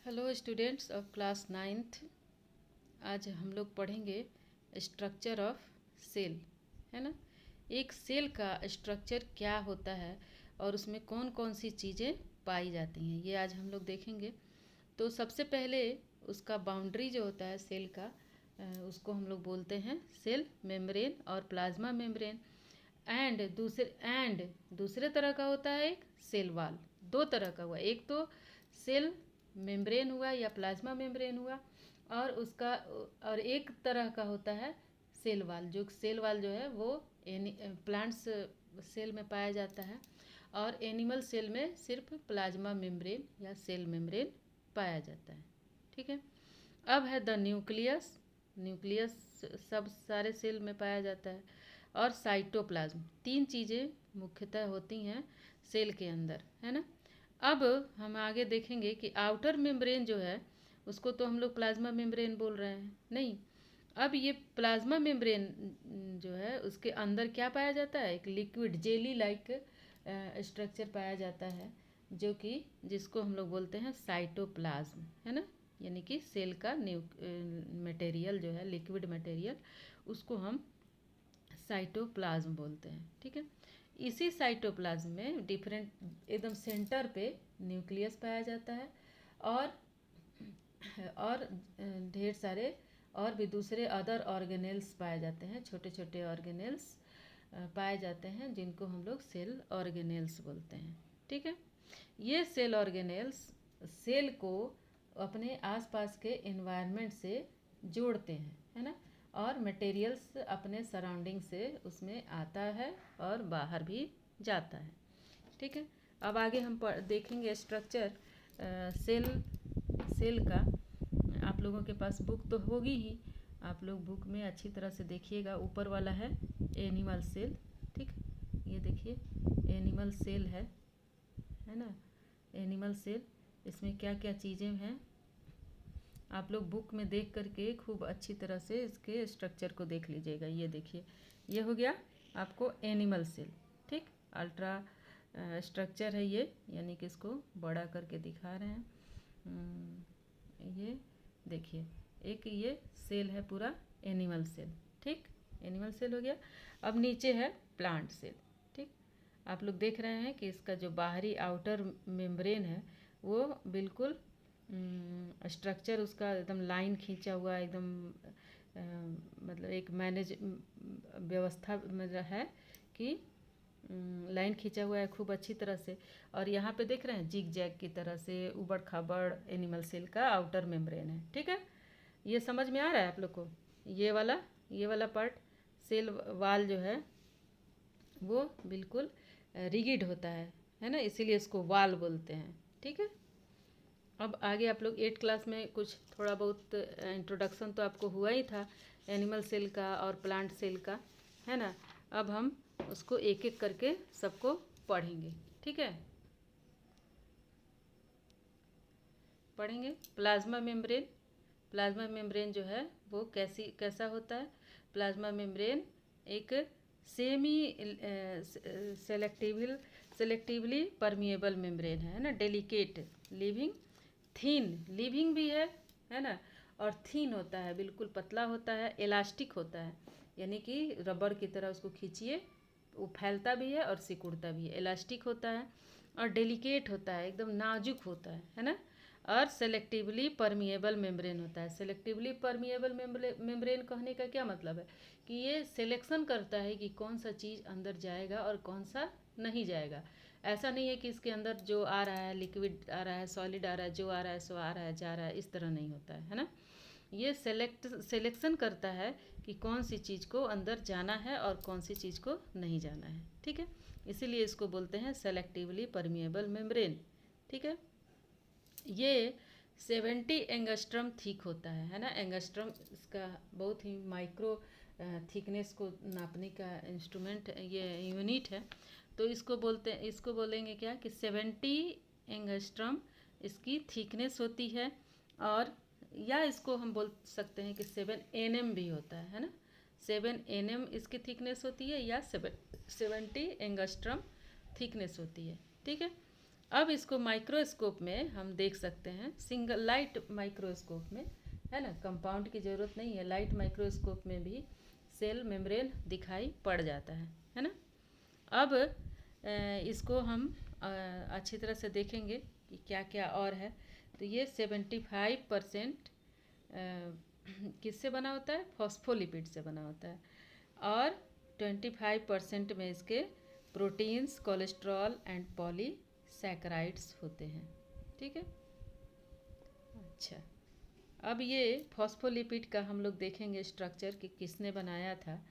Hello students of class ninth. आज हम लोग पढ़ेंगे स्ट्रक्चर ऑफ सेल, है ना। एक सेल का स्ट्रक्चर क्या होता है और उसमें कौन कौन सी चीज़ें पाई जाती हैं, ये आज हम लोग देखेंगे। तो सबसे पहले उसका बाउंड्री जो होता है सेल का, उसको हम लोग बोलते हैं सेल मेम्ब्रेन और प्लाज्मा मेम्ब्रेन। दूसरे तरह का होता है एक सेल वाल। दो तरह का हुआ, एक तो सेल मेम्ब्रेन हुआ या प्लाज्मा मेम्ब्रेन हुआ, और उसका और एक तरह का होता है सेल वाल। जो सेल वाल जो है वो प्लांट्स सेल में पाया जाता है, और एनिमल सेल में सिर्फ प्लाज्मा मेम्ब्रेन या सेल मेम्ब्रेन पाया जाता है। ठीक है। अब है द न्यूक्लियस। न्यूक्लियस सब सारे सेल में पाया जाता है, और साइटोप्लाज्म। तीन चीज़ें मुख्यतः होती हैं सेल के अंदर, है ना। अब हम आगे देखेंगे कि आउटर मेम्ब्रेन जो है उसको तो हम लोग प्लाज्मा मेम्ब्रेन बोल रहे हैं, नहीं। अब ये प्लाज्मा मेम्ब्रेन जो है उसके अंदर क्या पाया जाता है, एक लिक्विड जेली लाइक स्ट्रक्चर पाया जाता है, जो कि जिसको हम लोग बोलते हैं साइटोप्लाज्म, है ना। यानी कि सेल का मटेरियल जो है, लिक्विड मटेरियल, उसको हम साइटोप्लाज्म बोलते हैं। ठीक है। इसी साइटोप्लाज्म में डिफरेंट एकदम सेंटर पे न्यूक्लियस पाया जाता है, और और ढेर सारे और भी दूसरे अदर ऑर्गेनेल्स पाए जाते हैं, छोटे छोटे ऑर्गेनेल्स पाए जाते हैं, जिनको हम लोग सेल ऑर्गेनेल्स बोलते हैं। ठीक है। ये सेल ऑर्गेनेल्स सेल को अपने आसपास के एनवायरनमेंट से जोड़ते हैं, है ना, और मटेरियल्स अपने सराउंडिंग से उसमें आता है और बाहर भी जाता है। ठीक है। अब आगे हम देखेंगे स्ट्रक्चर सेल सेल का। आप लोगों के पास बुक तो होगी ही, आप लोग बुक में अच्छी तरह से देखिएगा। ऊपर वाला है एनिमल सेल। ठीक, ये देखिए एनिमल सेल है ना। एनिमल सेल, इसमें क्या क्या चीज़ें हैं आप लोग बुक में देख करके खूब अच्छी तरह से इसके स्ट्रक्चर को देख लीजिएगा। ये देखिए, ये हो गया आपको एनिमल सेल। ठीक, अल्ट्रा स्ट्रक्चर है ये, यानी कि इसको बड़ा करके दिखा रहे हैं। ये देखिए, एक ये सेल है पूरा एनिमल सेल। ठीक, एनिमल सेल हो गया। अब नीचे है प्लांट सेल। ठीक, आप लोग देख रहे हैं कि इसका जो बाहरी आउटर मेम्ब्रेन है वो बिल्कुल स्ट्रक्चर उसका एकदम लाइन खींचा हुआ, एकदम मतलब एक मैनेज व्यवस्था में है कि लाइन खींचा हुआ है खूब अच्छी तरह से। और यहाँ पे देख रहे हैं जिग जैग की तरह से उबड़ खाबड़ एनिमल सेल का आउटर मेम्ब्रेन है। ठीक है, ये समझ में आ रहा है आप लोग को। ये वाला पार्ट सेल वाल जो है वो बिल्कुल रिगिड होता है ना, इसीलिए इसको वाल बोलते हैं। ठीक है। अब आगे आप लोग 8 क्लास में कुछ थोड़ा बहुत इंट्रोडक्शन तो आपको हुआ ही था एनिमल सेल का और प्लांट सेल का, है ना। अब हम उसको एक एक करके सबको पढ़ेंगे। ठीक है, पढ़ेंगे प्लाज्मा मेम्ब्रेन। प्लाज्मा मेम्ब्रेन जो है वो कैसा होता है। प्लाज्मा मेम्ब्रेन एक सेमी सेलेक्टिवली परमिएबल मेम्ब्रेन है ना, डेलिकेट लिविंग, थीन लिविंग भी है ना, और थीन होता है, बिल्कुल पतला होता है, इलास्टिक होता है, यानी कि रबड़ की तरह उसको खींचिए वो फैलता भी है और सिकुड़ता भी है, इलास्टिक होता है, और डेलिकेट होता है, एकदम नाजुक होता है ना। और सेलेक्टिवली परमिएबल मेम्ब्रेन होता है। सेलेक्टिवली परमिएबल मेम्ब्रेन कहने का क्या मतलब है कि ये सिलेक्शन करता है कि कौन सा चीज़ अंदर जाएगा और कौन सा नहीं जाएगा। ऐसा नहीं है कि इसके अंदर जो आ रहा है, लिक्विड आ रहा है, सॉलिड आ रहा है, जो आ रहा है सो आ रहा है, जा रहा है, इस तरह नहीं होता है ना। ये सिलेक्शन करता है कि कौन सी चीज़ को अंदर जाना है और कौन सी चीज़ को नहीं जाना है। ठीक है, इसीलिए इसको बोलते हैं सेलेक्टिवली परमिएबल मेम्ब्रेन। ठीक है, ये 70 एंगस्ट्रम थिक होता है ना। एंगस्ट्रम इसका बहुत ही माइक्रो थिकनेस को नापने का इंस्ट्रूमेंट, ये यूनिट है। तो इसको बोलेंगे क्या कि 70 एंगस्ट्रम इसकी थिकनेस होती है, और या इसको हम बोल सकते हैं कि 7 nm भी होता है ना। 7 nm इसकी थिकनेस होती है, या 70 एंगस्ट्रम थिकनेस होती है। ठीक है। अब इसको माइक्रोस्कोप में हम देख सकते हैं, सिंगल लाइट माइक्रोस्कोप में, है ना, कंपाउंड की ज़रूरत नहीं है, लाइट माइक्रोस्कोप में भी सेल मेम्ब्रेन दिखाई पड़ जाता है ना। अब इसको हम अच्छी तरह से देखेंगे कि क्या क्या और है। तो ये 75% किससे बना होता है, फॉस्फोलिपिड से बना होता है, और 25% में इसके प्रोटीन्स, कोलेस्ट्रॉल एंड पॉलीसैकेराइड्स होते हैं। ठीक है। अच्छा, अब ये फॉस्फोलिपिड का हम लोग देखेंगे स्ट्रक्चर कि किसने बनाया था।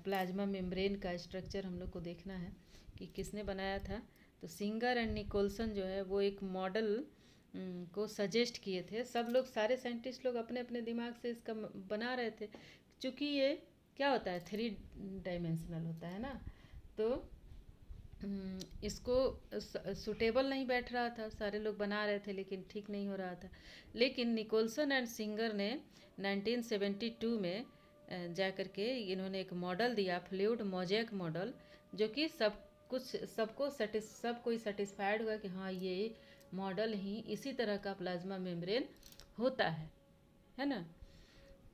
प्लाज्मा मेम्ब्रेन का स्ट्रक्चर हम लोग को देखना है कि किसने बनाया था। तो सिंगर एंड निकोलसन जो है वो एक मॉडल को सजेस्ट किए थे। सब लोग, सारे साइंटिस्ट लोग अपने अपने दिमाग से इसका बना रहे थे, क्योंकि ये क्या होता है, 3 डायमेंशनल होता है ना, तो इसको सूटेबल नहीं बैठ रहा था, सारे लोग बना रहे थे लेकिन ठीक नहीं हो रहा था। लेकिन निकोलसन एंड सिंगर ने 1972 में जा कर के इन्होंने एक मॉडल दिया, फ्लूइड मोज़ेक मॉडल, जो कि सब कोई सेटिस्फाइड हुआ कि हाँ ये मॉडल ही इसी तरह का प्लाज्मा मेम्ब्रेन होता है ना।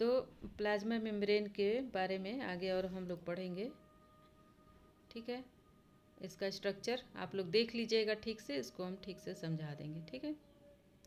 तो प्लाज्मा मेम्ब्रेन के बारे में आगे और हम लोग पढ़ेंगे। ठीक है, इसका स्ट्रक्चर आप लोग देख लीजिएगा ठीक से, इसको हम ठीक से समझा देंगे। ठीक है।